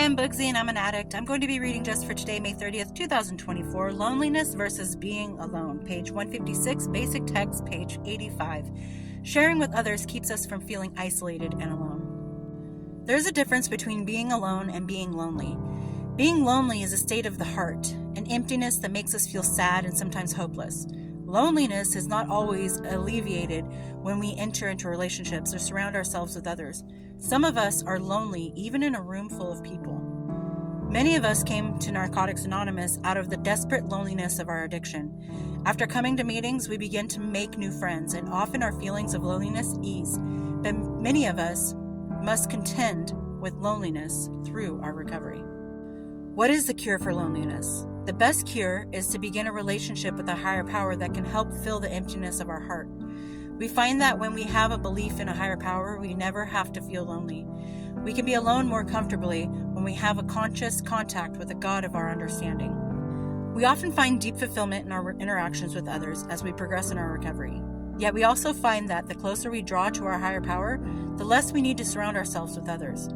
I'm Bugsy and I'm an addict. I'm going to be reading just for today, May 30th, 2024, Loneliness versus Being Alone, page 156, basic text, page 85. Sharing with others keeps us from feeling isolated and alone. There's a difference between being alone and being lonely. Being lonely is a state of the heart, an emptiness that makes us feel sad and sometimes hopeless. Loneliness is not always alleviated when we enter into relationships or surround ourselves with others. Some of us are lonely even in a room full of people. Many of us came to Narcotics Anonymous out of the desperate loneliness of our addiction. After coming to meetings, we begin to make new friends, and often our feelings of loneliness ease. But many of us must contend with loneliness through our recovery. What is the cure for loneliness? The best cure is to begin a relationship with a higher power that can help fill the emptiness of our heart. We find that when we have a belief in a higher power, we never have to feel lonely. We can be alone more comfortably when we have a conscious contact with the God of our understanding. We often find deep fulfillment in our interactions with others as we progress in our recovery. Yet we also find that the closer we draw to our higher power, the less we need to surround ourselves with others.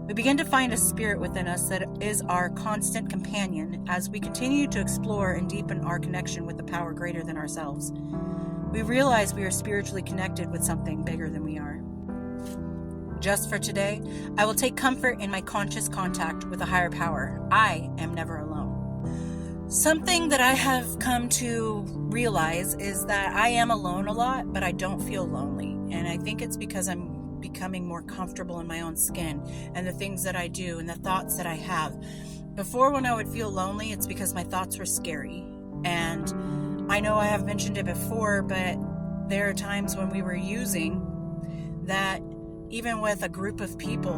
We begin to find a spirit within us that is our constant companion as we continue to explore and deepen our connection with the power greater than ourselves. We realize we are spiritually connected with something bigger than we are. Just for today, I will take comfort in my conscious contact with a higher power. I am never alone. Something that I have come to realize is that I am alone a lot, but I don't feel lonely. And I think it's because I'm becoming more comfortable in my own skin and the things that I do and the thoughts that I have. Before, when I would feel lonely, it's because my thoughts were scary. And I know I have mentioned it before, but there are times when we were using that even with a group of people,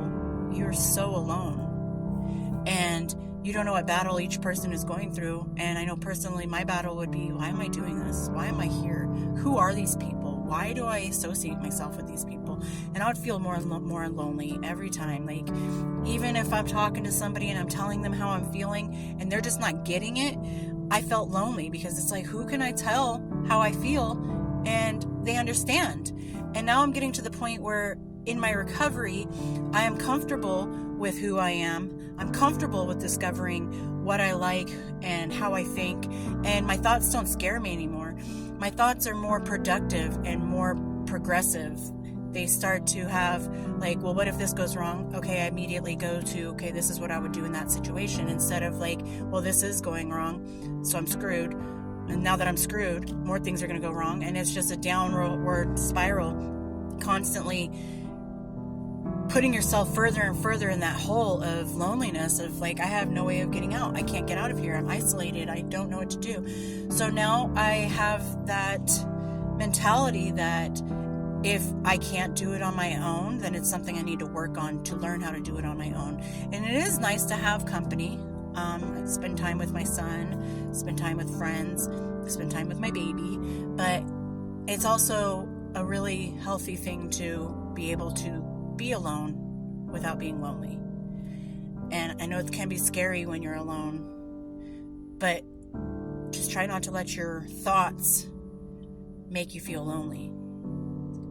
you're so alone. And you don't know what battle each person is going through. And I know personally my battle would be, why am I doing this? Why am I here? Who are these people? Why do I associate myself with these people? And I would feel more lonely every time. Like, even if I'm talking to somebody and I'm telling them how I'm feeling and they're just not getting it, I felt lonely because it's like, who can I tell how I feel and they understand? And now I'm getting to the point where in my recovery, I am comfortable with who I am. I'm comfortable with discovering what I like and how I think, and my thoughts don't scare me anymore. My thoughts are more productive and more progressive. They start to have like, well, what if this goes wrong? Okay, I immediately go to, okay, this is what I would do in that situation, instead of like, well, this is going wrong, so I'm screwed. And now that I'm screwed, more things are going to go wrong. And it's just a downward spiral, constantly putting yourself further and further in that hole of loneliness of like, I have no way of getting out. I can't get out of here. I'm isolated. I don't know what to do. So now I have that mentality that if I can't do it on my own, then it's something I need to work on to learn how to do it on my own. And it is nice to have company. Spend time with my son, spend time with friends, spend time with my baby. But it's also a really healthy thing to be able to be alone without being lonely. And I know it can be scary when you're alone, but just try not to let your thoughts make you feel lonely.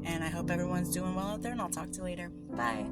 And I hope everyone's doing well out there, and I'll talk to you later. Bye.